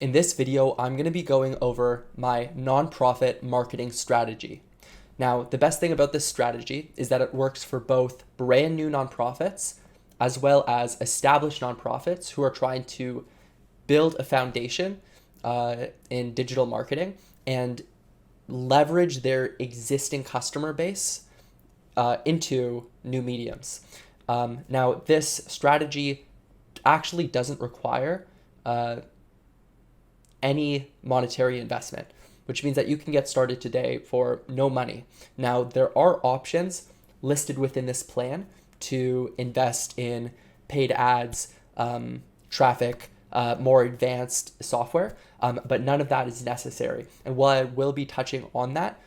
In this video, I'm going to be going over my nonprofit marketing strategy. Now, the best thing about this strategy is that it works for both brand new nonprofits as well as established nonprofits who are trying to build a foundation in digital marketing and leverage their existing customer base into new mediums. Now, this strategy actually doesn't require any monetary investment, which means that you can get started today for no money. Now, there are options listed within this plan to invest in paid ads, traffic, more advanced software, but none of that is necessary. And while I will be touching on that,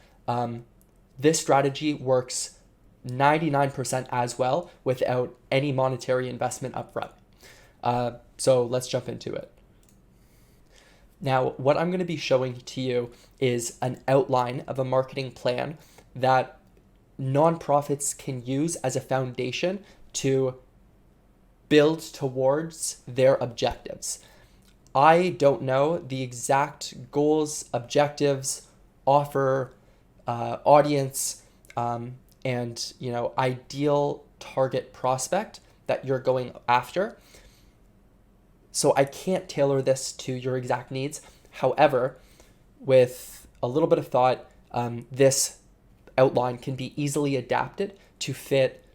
this strategy works 99% as well without any monetary investment upfront. So let's jump into it. Now, what I'm going to be showing to you is an outline of a marketing plan that nonprofits can use as a foundation to build towards their objectives. I don't know the exact goals, objectives, offer, audience, and ideal target prospect that you're going after. So I can't tailor this to your exact needs. However, with a little bit of thought, this outline can be easily adapted to fit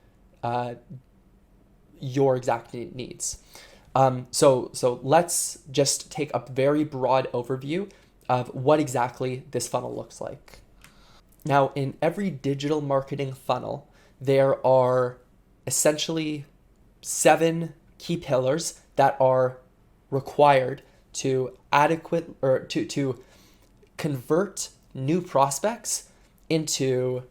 your exact needs. So let's just take a very broad overview of what exactly this funnel looks like. Now, in every digital marketing funnel, there are essentially 7 key pillars that are required to to convert new prospects into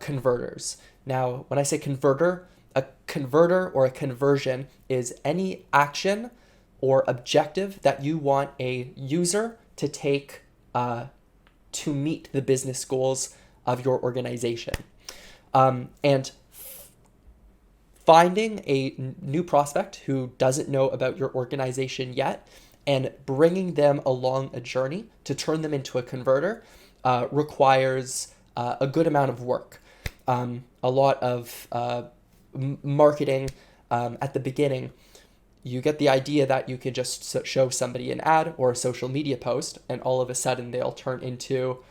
converters. Now, when I say converter, a converter or a conversion is any action or objective that you want a user to take to meet the business goals of your organization. And finding a new prospect who doesn't know about your organization yet and bringing them along a journey to turn them into a converter requires a good amount of work. A lot of marketing at the beginning. You get the idea that you can just show somebody an ad or a social media post, and all of a sudden they'll turn into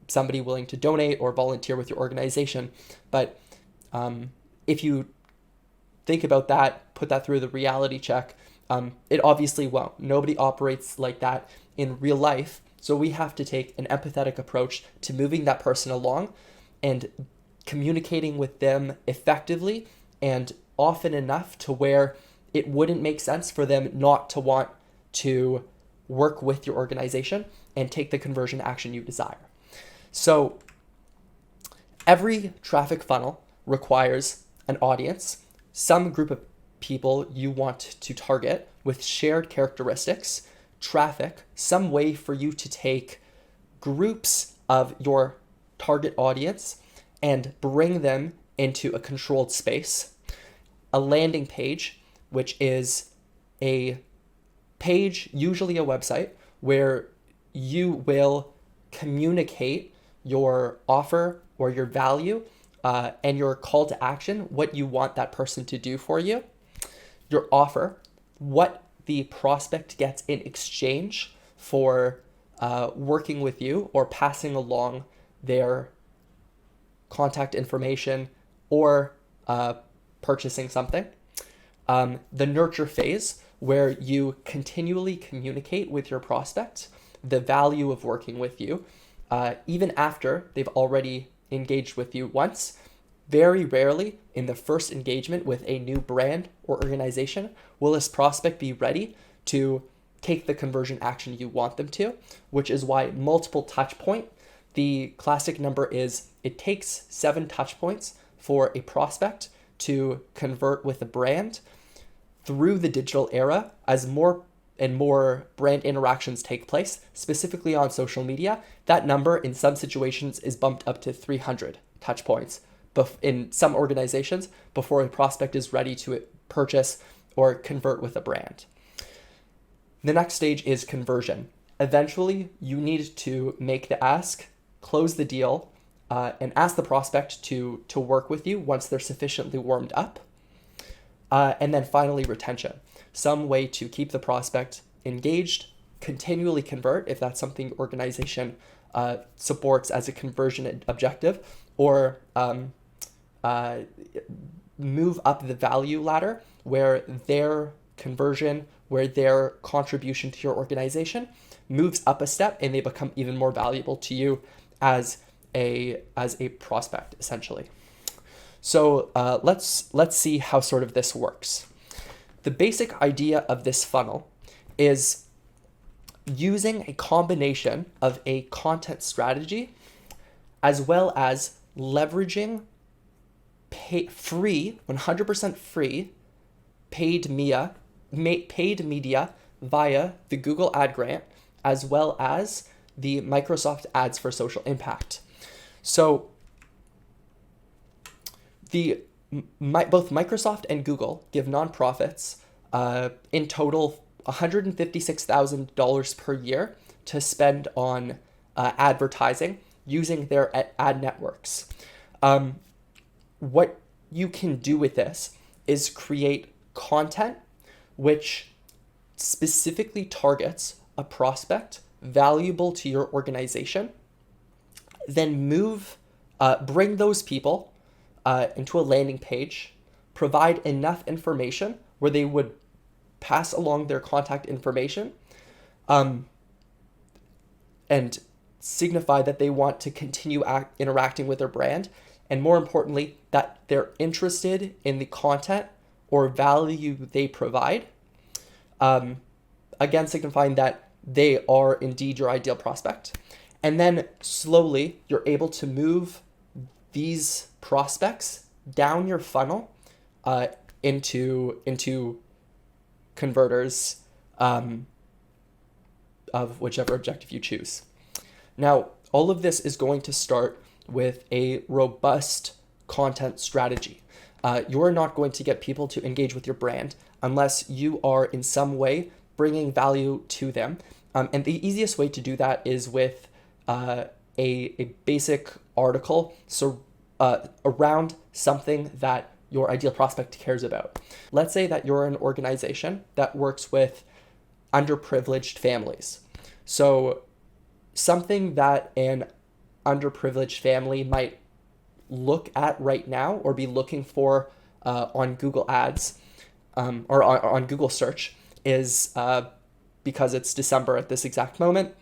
somebody willing to donate or volunteer with your organization. But if you think about that, put that through the reality check, it obviously won't. Nobody operates like that in real life. So we have to take an empathetic approach to moving that person along and communicating with them effectively and often enough to where it wouldn't make sense for them not to want to work with your organization and take the conversion action you desire. So every traffic funnel requires an audience, some group of people you want to target with shared characteristics, traffic, some way for you to take groups of your target audience and bring them into a controlled space, a landing page, which is a page, usually a website, where you will communicate your offer or your value and your call to action, what you want that person to do for you, your offer, what the prospect gets in exchange for working with you or passing along their contact information or purchasing something. The nurture phase, where you continually communicate with your prospect the value of working with you, even after they've already engaged with you once. Very rarely in the first engagement with a new brand or organization will this prospect be ready to take the conversion action you want them to, which is why multiple touch point. The classic number is it takes 7 touch points for a prospect to convert with a brand. Through the digital era, as more and more brand interactions take place, specifically on social media, that number in some situations is bumped up to 300 touch points in some organizations before a prospect is ready to purchase or convert with a brand. The next stage is conversion. Eventually, you need to make the ask, close the deal, and ask the prospect to work with you once they're sufficiently warmed up. And then finally, retention. Some way to keep the prospect engaged, continually convert if that's something your organization supports as a conversion objective, or move up the value ladder where their conversion, where their contribution to your organization moves up a step and they become even more valuable to you as a prospect, essentially. So let's see how sort of this works. The basic idea of this funnel is using a combination of a content strategy as well as leveraging free, 100% free paid media via the Google Ad Grant, as well as the Microsoft Ads for Social Impact. So both Microsoft and Google give nonprofits in total $156,000 per year to spend on advertising using their ad networks. What you can do with this is create content which specifically targets a prospect valuable to your organization, then bring those people into a landing page, provide enough information where they would pass along their contact information, and signify that they want to continue interacting with their brand, and more importantly, that they're interested in the content or value they provide. Again, signifying that they are indeed your ideal prospect. And then slowly, you're able to move these prospects down your funnel into converters of whichever objective you choose. Now, all of this is going to start with a robust content strategy. You are not going to get people to engage with your brand unless you are in some way bringing value to them. And the easiest way to do that is with a basic article around something that your ideal prospect cares about. Let's say that you're an organization that works with underprivileged families. So something that an underprivileged family might look at right now or be looking for on Google Ads or on Google search is, because it's December at this exact moment,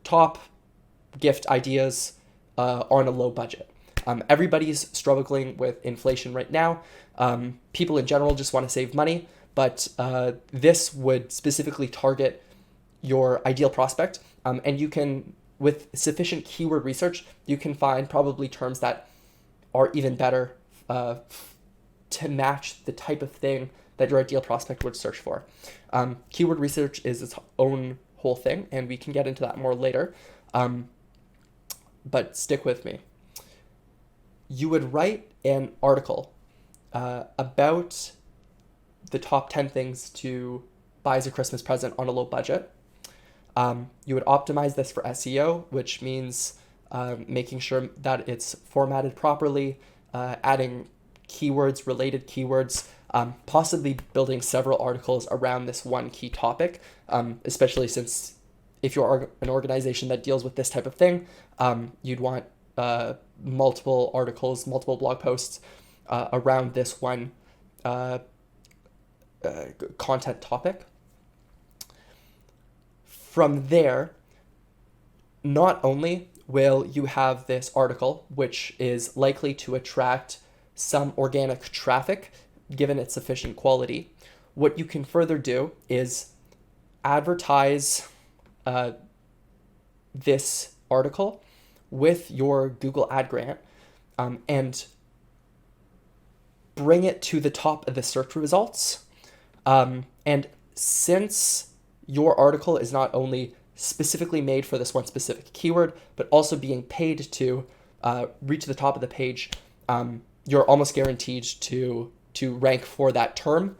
top gift ideas on a low budget. Everybody's struggling with inflation right now. People in general just want to save money, but this would specifically target your ideal prospect. And you can, with sufficient keyword research, you can find probably terms that are even better to match the type of thing that your ideal prospect would search for. Keyword research is its own whole thing, and we can get into that more later. But stick with me. You would write an article about the top 10 things to buy as a Christmas present on a low budget. You would optimize this for SEO, which means making sure that it's formatted properly, adding keywords, related keywords, possibly building several articles around this one key topic, especially since if you're an organization that deals with this type of thing, you'd want multiple articles, multiple blog posts around this one content topic. From there, not only will you have this article, which is likely to attract some organic traffic given its sufficient quality, what you can further do is advertise this article with your Google Ad Grant and bring it to the top of the search results. And since your article is not only specifically made for this one specific keyword, but also being paid to reach the top of the page, you're almost guaranteed to rank for that term.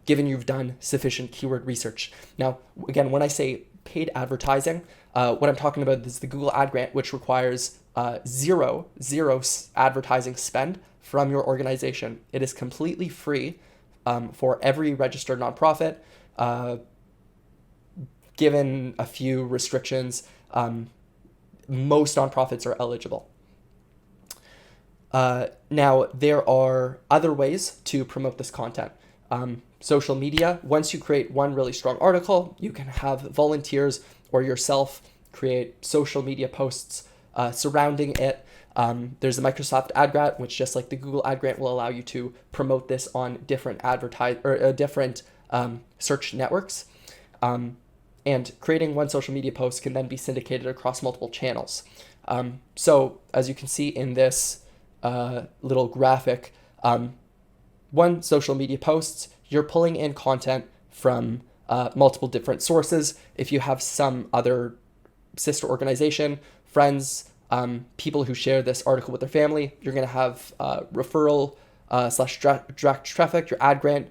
given you've done sufficient keyword research. Now, again, when I say paid advertising, what I'm talking about is the Google Ad Grant, which requires zero advertising spend from your organization. It is completely free for every registered nonprofit, given a few restrictions. Most nonprofits are eligible. Now, there are other ways to promote this content. Social media, once you create one really strong article, you can have volunteers or yourself create social media posts surrounding it. There's a Microsoft Ad Grant, which, just like the Google Ad Grant, will allow you to promote this on different different search networks. And creating one social media post can then be syndicated across multiple channels. So as you can see in this little graphic, one social media posts, you're pulling in content from multiple different sources. If you have some other sister organization, friends, people who share this article with their family, you're going to have referral slash direct traffic, your ad grant,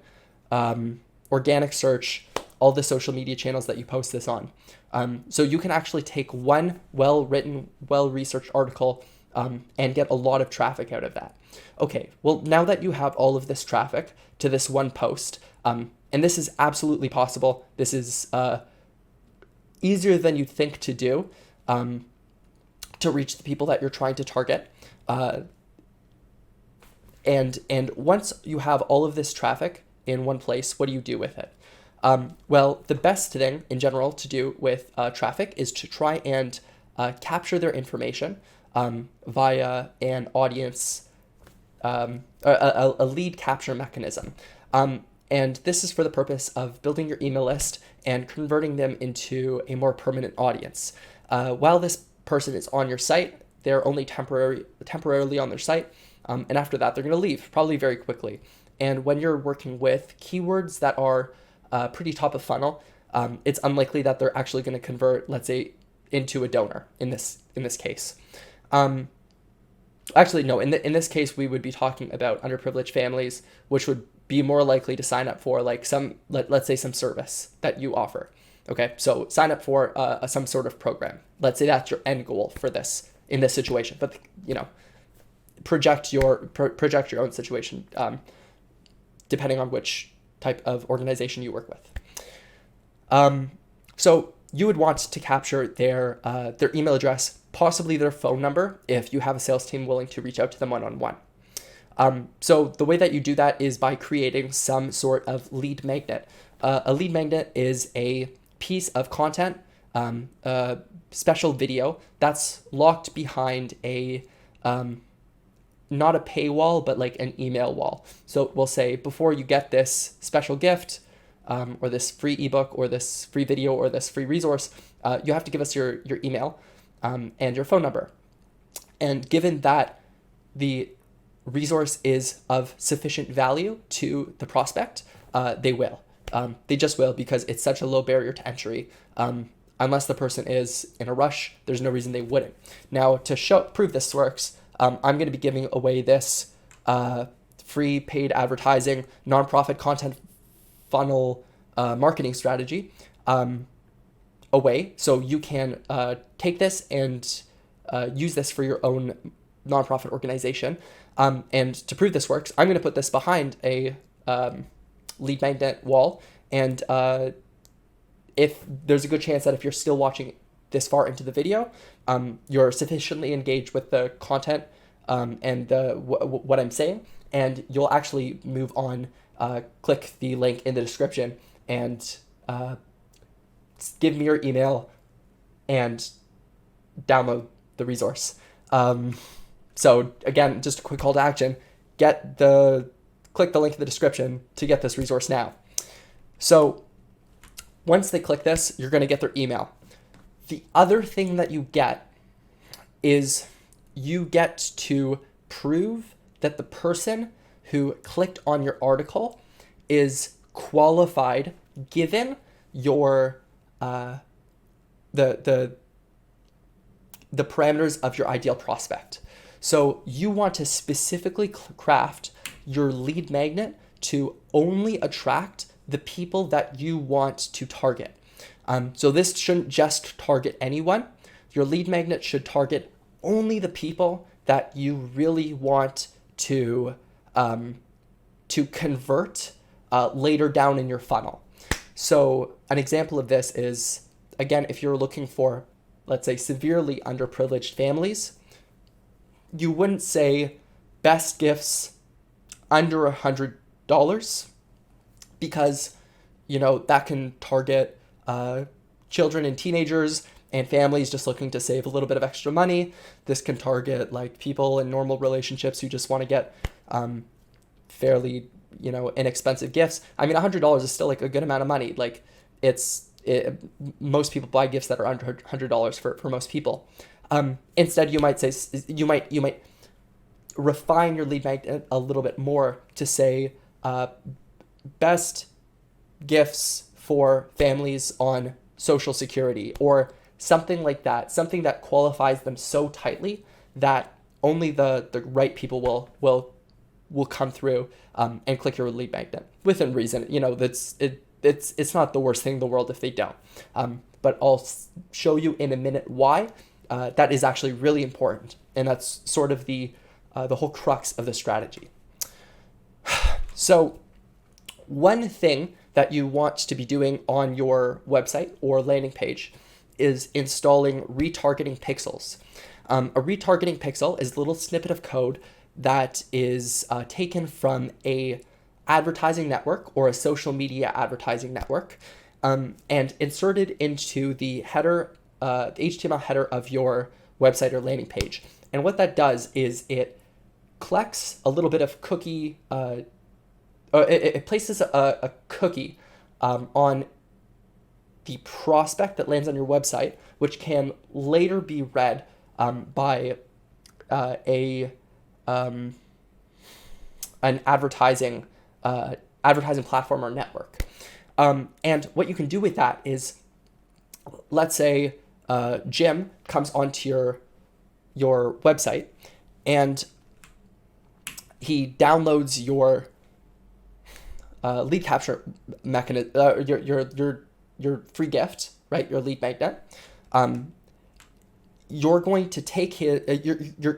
organic search, all the social media channels that you post this on. So you can actually take one well-written, well-researched article and get a lot of traffic out of that. Okay, well, now that you have all of this traffic to this one post, and this is absolutely possible, this is easier than you'd think to do to reach the people that you're trying to target. And once you have all of this traffic in one place, what do you do with it? Well, the best thing in general to do with traffic is to try and capture their information via an audience, a lead capture mechanism. And this is for the purpose of building your email list and converting them into a more permanent audience. While this person is on your site, they're only temporarily on their site, and after that, they're going to leave, probably very quickly. And when you're working with keywords that are pretty top of funnel, it's unlikely that they're actually going to convert, let's say, into a donor in this case. Actually, no, in this case, we would be talking about underprivileged families, which would be more likely to sign up for like let's say some service that you offer. Okay, so sign up for some sort of program. Let's say that's your end goal for this in this situation, but project your own situation depending on which type of organization you work with. So you would want to capture their email address, possibly their phone number, if you have a sales team willing to reach out to them one-on-one. So the way that you do that is by creating some sort of lead magnet. A lead magnet is a piece of content, a special video that's locked behind a not a paywall, but like an email wall. So we'll say, before you get this special gift, or this free ebook, or this free video, or this free resource, you have to give us your email and your phone number. And given that the resource is of sufficient value to the prospect, they will. They just will, because it's such a low barrier to entry. Unless the person is in a rush, there's no reason they wouldn't. Now, to prove this works, I'm going to be giving away this free paid advertising nonprofit content funnel marketing strategy away. So you can take this and use this for your own nonprofit organization. And to prove this works, I'm going to put this behind a lead magnet wall. And if there's a good chance that if you're still watching this far into the video, you're sufficiently engaged with the content and what I'm saying, and you'll actually move on, click the link in the description, and give me your email and download the resource. So again, just a quick call to action, click the link in the description to get this resource now. So once they click this, you're going to get their email. The other thing that you get is you get to prove that the person who clicked on your article is qualified given your the parameters of your ideal prospect. So you want to specifically craft your lead magnet to only attract the people that you want to target. So this shouldn't just target anyone. Your lead magnet should target only the people that you really want to convert later down in your funnel. So an example of this is, again, if you're looking for, let's say, severely underprivileged families, you wouldn't say best gifts under $100 because, that can target children and teenagers and families just looking to save a little bit of extra money. This can target like people in normal relationships who just want to get fairly, inexpensive gifts. I mean, $100 is still like a good amount of money. Like most people buy gifts that are under $100 for most people. Instead, you might say, you might refine your lead magnet a little bit more to say best gifts for families on Social Security or something like that, something that qualifies them so tightly that only the right people will come through and click your lead magnet within reason. It's not the worst thing in the world if they don't. But I'll show you in a minute why that is actually really important, and that's sort of the whole crux of the strategy. So one thing that you want to be doing on your website or landing page is installing retargeting pixels. A retargeting pixel is a little snippet of code that is taken from a advertising network or a social media advertising network and inserted into the header, the HTML header of your website or landing page. And what that does is it collects a little bit of cookie, it places a cookie on the prospect that lands on your website, which can later be read by an advertising platform or network. And what you can do with that is, let's say Jim comes onto your website and he downloads your lead capture mechanism, your free gift, right? Your lead magnet. You're going to take the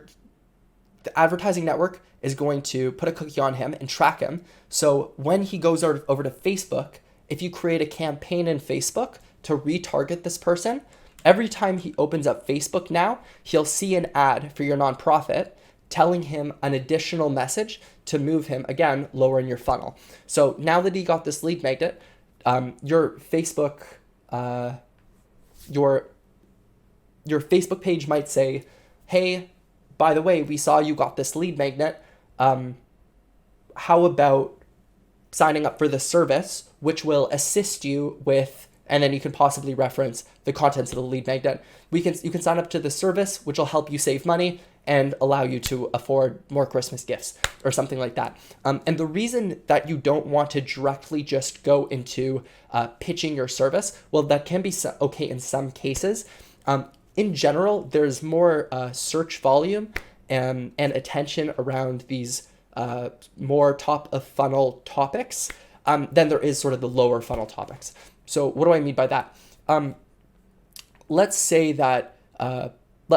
advertising network is going to put a cookie on him and track him. So when he goes over to Facebook, if you create a campaign in Facebook to retarget this person, every time he opens up Facebook now, he'll see an ad for your nonprofit telling him an additional message to move him, again, lower in your funnel. So now that he got this lead magnet, your Facebook page might say, hey, by the way, we saw you got this lead magnet. How about signing up for the service, which will assist you with, and then you can possibly reference the contents of the lead magnet. You can sign up to the service, which will help you save money and allow you to afford more Christmas gifts or something like that. And the reason that you don't want to directly just go into pitching your service, well, that can be okay in some cases. In general, there's more search volume and attention around these more top of funnel topics than there is sort of the lower funnel topics. So what do I mean by that? Let's say that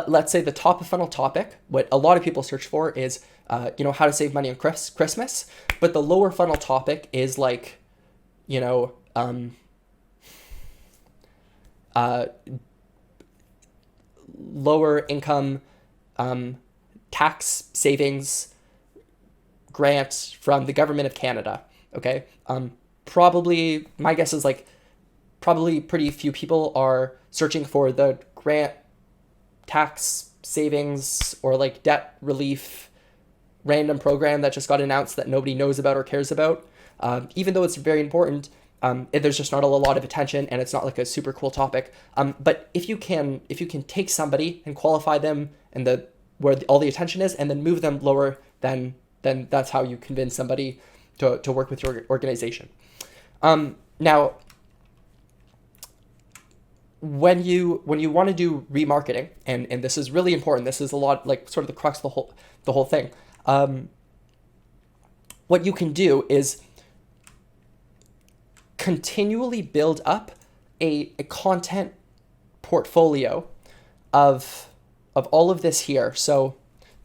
let's say the top of funnel topic, what a lot of people search for is how to save money on Christmas, but the lower funnel topic is like lower income tax savings grant from the government of Canada. Okay. Probably my guess is probably pretty few people are searching for the grant tax savings or like debt relief random program that just got announced that nobody knows about or cares about. Even though it's very important, there's just not a lot of attention and it's not like a super cool topic. But if you can take somebody and qualify them and where all the attention is and then move them lower, then that's how you convince somebody to work with your organization. Now, when you want to do remarketing, and this is really important, this is a lot like sort of the crux of the whole thing. What you can do is continually build up a content portfolio of all of this here. So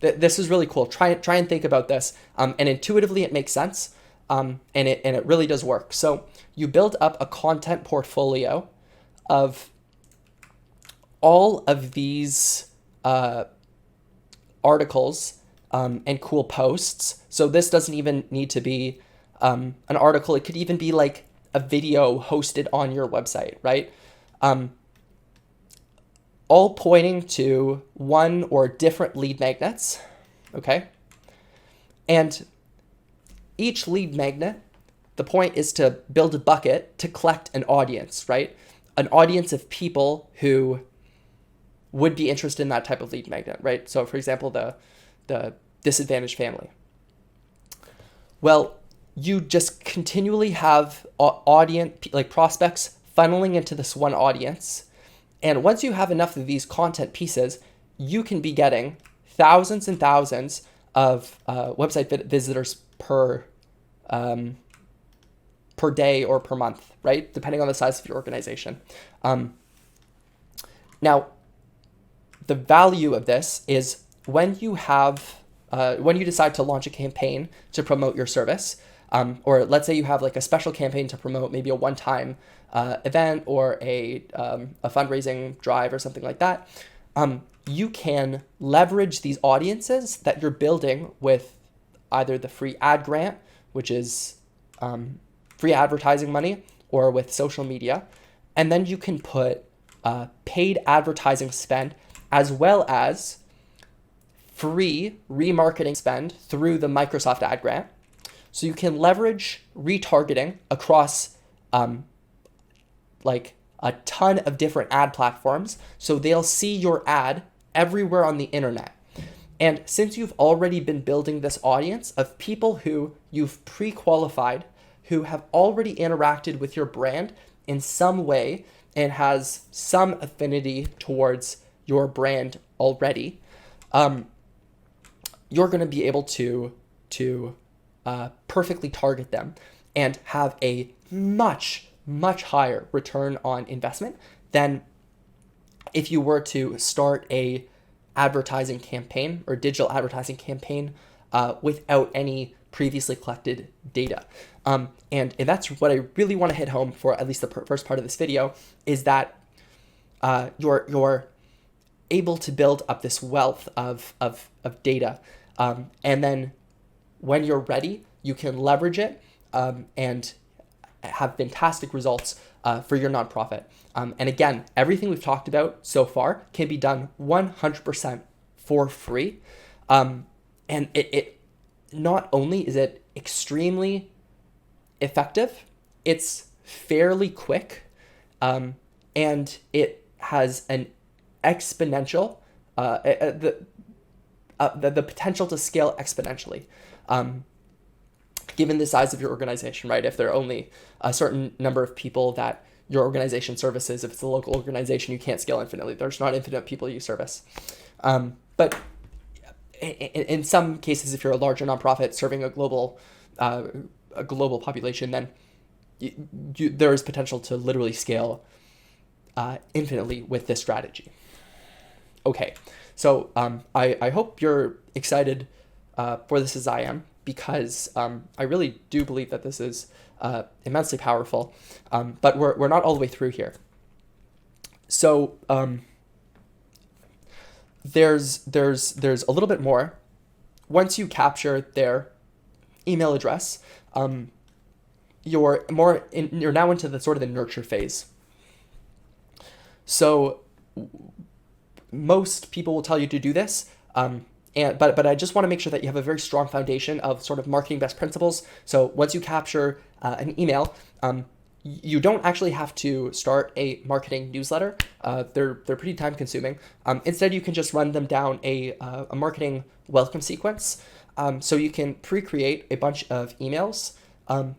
this is really cool. Try and think about this. And intuitively it makes sense. And it really does work. So you build up a content portfolio of all of these articles and cool posts. So this doesn't even need to be an article. It could even be like a video hosted on your website, right? All pointing to one or different lead magnets, okay? And each lead magnet, the point is to build a bucket to collect an audience, right? An audience of people who would be interested in that type of lead magnet, right? So for example, the disadvantaged family. Well, you just continually have audience, like prospects funneling into this one audience. And once you have enough of these content pieces, you can be getting thousands and thousands of website visitors per day or per month, right? Depending on the size of your organization. Now, the value of this is when you decide to launch a campaign to promote your service, or let's say you have like a special campaign to promote maybe a one-time event or a fundraising drive or something like that, you can leverage these audiences that you're building with either the free ad grant, which is free advertising money, or with social media. And then you can put paid advertising spend as well as free remarketing spend through the Microsoft ad grant. So you can leverage retargeting across like a ton of different ad platforms. So they'll see your ad everywhere on the internet. And since you've already been building this audience of people who you've pre-qualified, who have already interacted with your brand in some way and has some affinity towards your brand already, you're going to be able to perfectly target them and have a much higher return on investment than if you were to start a advertising campaign or digital advertising campaign without any previously collected data. And that's what I really want to hit home for at least the first part of this video, is that you're able to build up this wealth of data. And then when you're ready, you can leverage it and have fantastic results for your nonprofit. And again, everything we've talked about so far can be done 100% for free. And it not only is it extremely effective, it's fairly quick, and it has an exponential, the potential to scale exponentially. Given the size of your organization, right? If there are only a certain number of people that your organization services, if it's a local organization, you can't scale infinitely. There's not infinite people you service. But in some cases, if you're a larger nonprofit serving a global population, then there is potential to literally scale infinitely with this strategy. Okay, so I hope you're excited for this as I am, because I really do believe that this is immensely powerful, but we're not all the way through here. So there's a little bit more. Once you capture their email address, you're now into the sort of the nurture phase. So most people will tell you to do this. But I just want to make sure that you have a very strong foundation of sort of marketing best principles. So once you capture an email, you don't actually have to start a marketing newsletter. They're pretty time consuming. Instead, you can just run them down a marketing welcome sequence. So you can pre-create a bunch of emails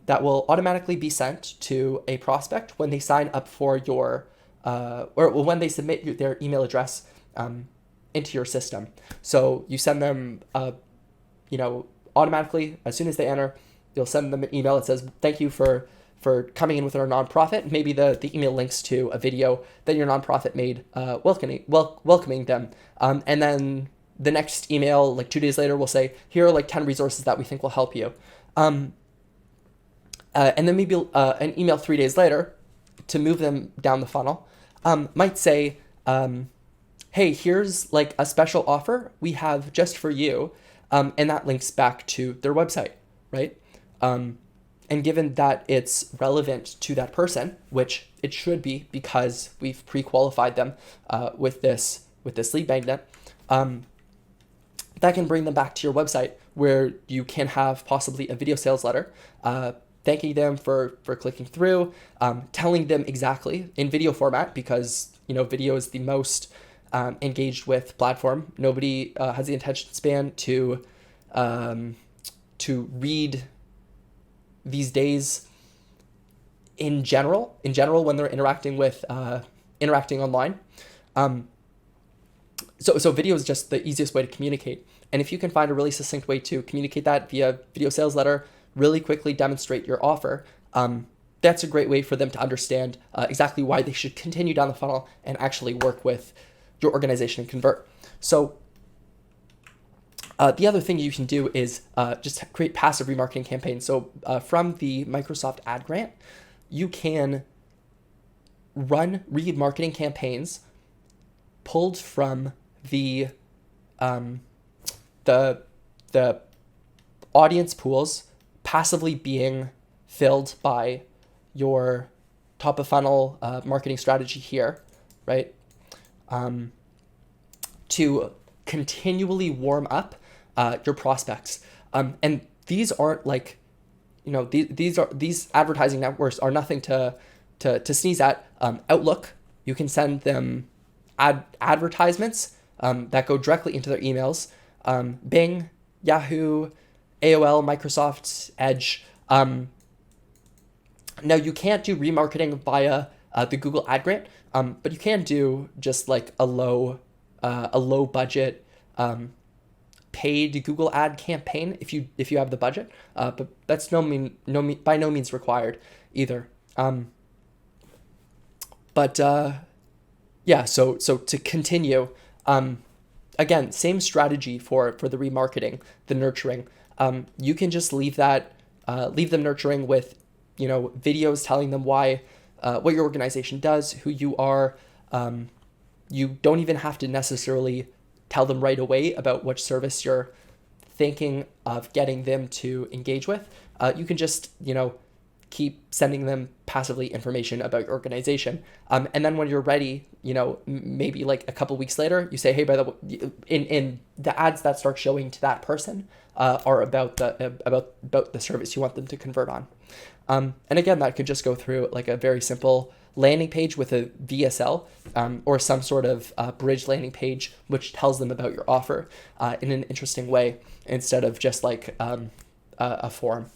that will automatically be sent to a prospect when they sign up for your or when they submit their email address into your system. So you send them, automatically as soon as they enter. You'll send them an email that says, "Thank you for for coming in with our nonprofit. Maybe the email links to a video that your nonprofit made welcoming them. And then the next email, like 2 days later, will say, here are like 10 resources that we think will help you. And then maybe an email 3 days later to move them down the funnel might say, hey, here's like a special offer we have just for you. And that links back to their website, right? And given that it's relevant to that person, which it should be because we've pre-qualified them with this lead magnet, that can bring them back to your website where you can have possibly a video sales letter, thanking them for clicking through, telling them exactly in video format because video is the most engaged with platform. Nobody has the attention span to read these days in general when they're interacting online. So video is just the easiest way to communicate. And if you can find a really succinct way to communicate that via video sales letter, really quickly demonstrate your offer, that's a great way for them to understand exactly why they should continue down the funnel and actually work with your organization and convert. So the other thing you can do is just create passive remarketing campaigns. So from the Microsoft ad grant, you can run remarketing campaigns pulled from the audience pools passively being filled by your top of funnel marketing strategy here, right? To continually warm up your prospects. And these aren't like, these advertising networks are nothing to sneeze at. Outlook, you can send them advertisements that go directly into their emails. Bing, Yahoo, AOL, Microsoft, Edge. Now you can't do remarketing via the Google ad grant, but you can do just like a low budget paid Google ad campaign if you have the budget. But that's by no means required either. Yeah. So to continue, again, same strategy for the remarketing, the nurturing. You can just leave them nurturing with, videos telling them why, what your organization does, who you are. You don't even have to necessarily tell them right away about which service you're thinking of getting them to engage with. You can just, keep sending them passively information about your organization. And then when you're ready, maybe like a couple weeks later, you say, hey, by the way, in the ads that start showing to that person are about the service you want them to convert on. And again, that could just go through like a very simple landing page with a VSL or some sort of bridge landing page, which tells them about your offer in an interesting way instead of just like a form.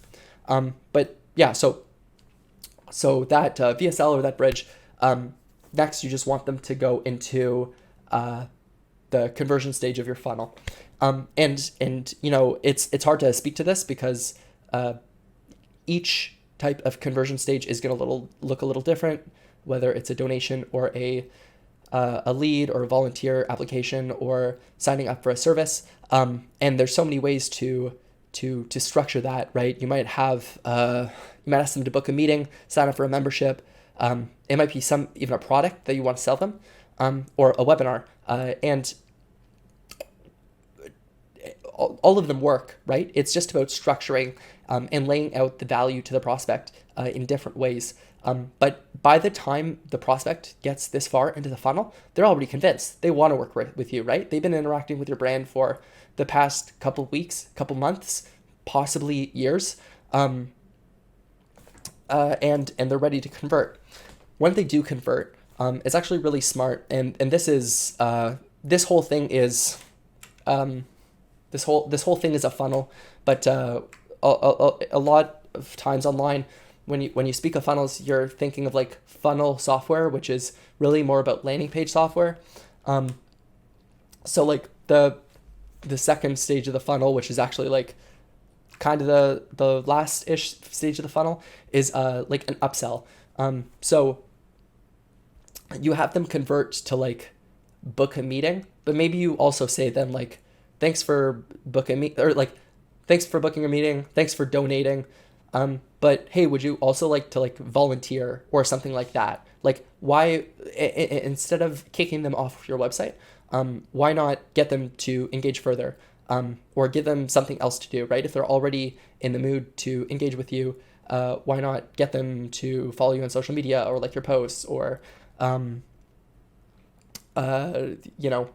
But yeah, so that VSL or that bridge, next you just want them to go into the conversion stage of your funnel. And it's hard to speak to this because each type of conversion stage is going to look a little different, whether it's a donation or a lead or a volunteer application or signing up for a service. And there's so many ways to structure that, right? You might ask them to book a meeting, sign up for a membership. It might be even a product that you want to sell them, or a webinar. And all of them work, right? It's just about structuring and laying out the value to the prospect in different ways. But by the time the prospect gets this far into the funnel, they're already convinced. They want to work with you, right? They've been interacting with your brand for the past couple weeks, couple months, possibly years, and they're ready to convert. When they do convert, it's actually really smart, and this is this whole thing is this whole thing is a funnel, but a lot of times online, when you speak of funnels, you're thinking of like funnel software, which is really more about landing page software. So like the second stage of the funnel, which is actually like kind of the last-ish stage of the funnel is like an upsell. So you have them convert to like book a meeting, but maybe you also say then like, thanks for booking me, or like, thanks for booking a meeting, thanks for donating. But hey, would you also like to like volunteer or something like that? Like, why instead of kicking them off your website, why not get them to engage further, or give them something else to do, right? If they're already in the mood to engage with you, why not get them to follow you on social media or like your posts, or you know,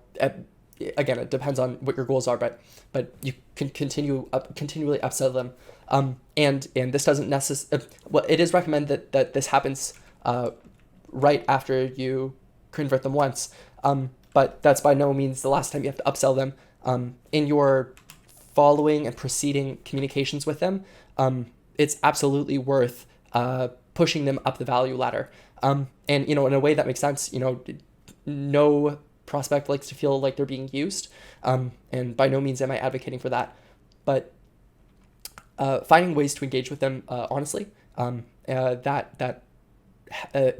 again, it depends on what your goals are, but you can continually upsell them. And this doesn't necessarily, well, it is recommended that this happens right after you convert them once. But that's by no means the last time you have to upsell them. In your following and preceding communications with them, it's absolutely worth pushing them up the value ladder. And, you know, in a way that makes sense. You know, no prospect likes to feel like they're being used. And by no means am I advocating for that. But finding ways to engage with them honestly, that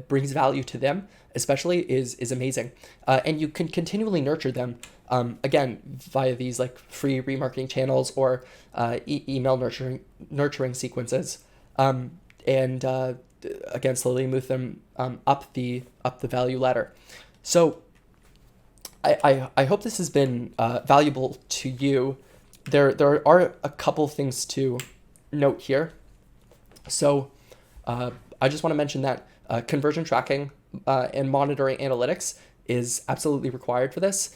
brings value to them especially is amazing. And you can continually nurture them, again, via these like free remarketing channels or email nurturing sequences, and again, slowly move them up the value ladder. So I hope this has been valuable to you. There are a couple things to note here. So I just want to mention that conversion tracking and monitoring analytics is absolutely required for this.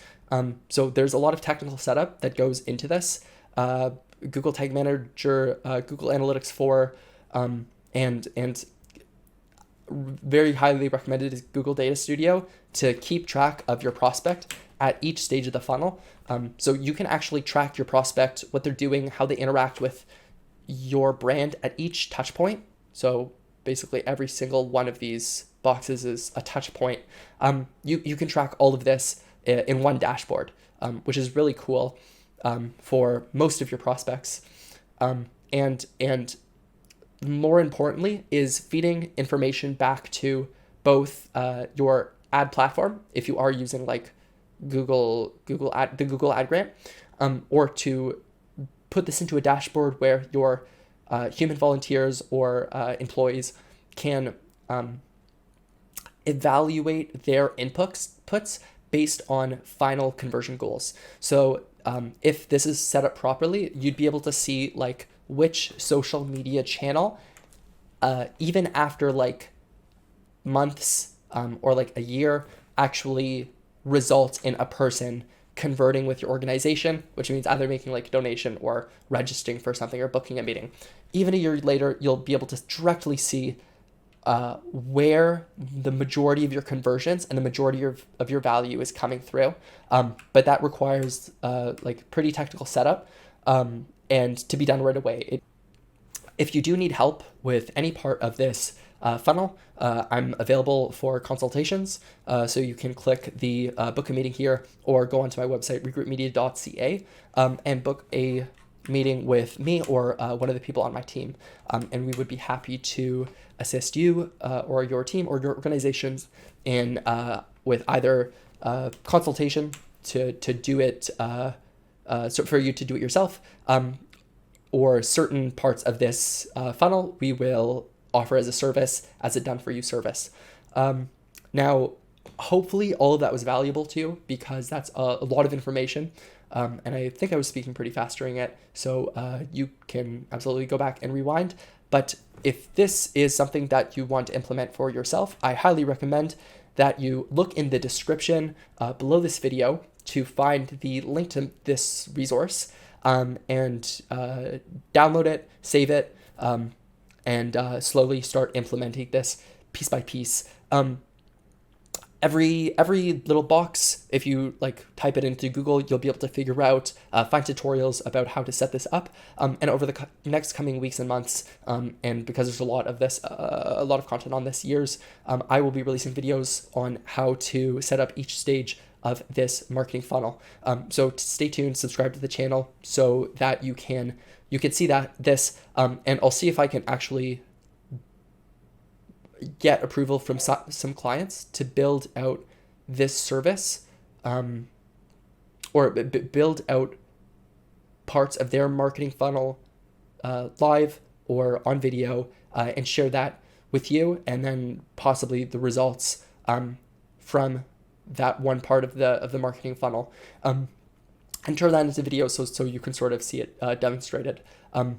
So there's a lot of technical setup that goes into this. Google Tag Manager, Google Analytics 4, and very highly recommended is Google Data Studio to keep track of your prospect at each stage of the funnel. So you can actually track your prospect, what they're doing, how they interact with your brand at each touch point. So basically every single one of these boxes is a touch point. You can track all of this in one dashboard, which is really cool for most of your prospects. And more importantly is feeding information back to both your ad platform, if you are using like the Google Ad Grant, or to put this into a dashboard where your human volunteers or employees can evaluate their inputs based on final conversion goals. So if this is set up properly, you'd be able to see like which social media channel, even after like months or like a year, actually results in a person converting with your organization, which means either making like a donation or registering for something or booking a meeting. Even a year later, you'll be able to directly see where the majority of your conversions and the majority of your value is coming through. But that requires like pretty technical setup, and to be done right away. If you do need help with any part of this funnel, I'm available for consultations. So you can click the book a meeting here or go onto my website, regroupmedia.ca, and book a meeting with me or one of the people on my team. And we would be happy to assist you or your team or your organizations in with either consultation to do it, so for you to do it yourself, or certain parts of this funnel we will offer as a service, as a done for you service. Now, hopefully all of that was valuable to you, because that's a lot of information. And I think I was speaking pretty fast during it, so you can absolutely go back and rewind. But if this is something that you want to implement for yourself, I highly recommend that you look in the description below this video to find the link to this resource, and download it, save it, and slowly start implementing this piece by piece. Every little box, if you like type it into Google, you'll be able to figure out, find tutorials about how to set this up. And over the next coming weeks and months, and because there's a lot of content on this year's, I will be releasing videos on how to set up each stage of this marketing funnel. So stay tuned, subscribe to the channel so that you can you can see that this, and I'll see if I can actually get approval from some clients to build out this service, or build out parts of their marketing funnel live or on video, and share that with you, and then possibly the results from that one part of the marketing funnel, and turn that into video so you can sort of see it demonstrated. I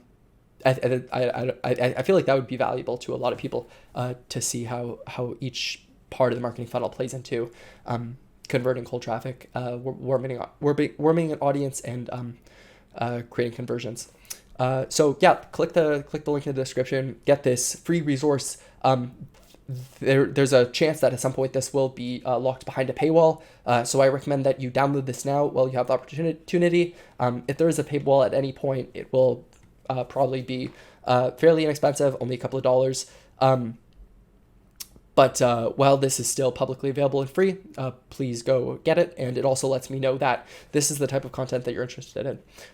feel like that would be valuable to a lot of people to see how each part of the marketing funnel plays into converting cold traffic, warming an audience, and creating conversions. So yeah, click the link in the description. Get this free resource. There's a chance that at some point this will be locked behind a paywall. So I recommend that you download this now while you have the opportunity. If there is a paywall at any point, it will probably be fairly inexpensive, only a couple of dollars. But while this is still publicly available and free, please go get it. And it also lets me know that this is the type of content that you're interested in.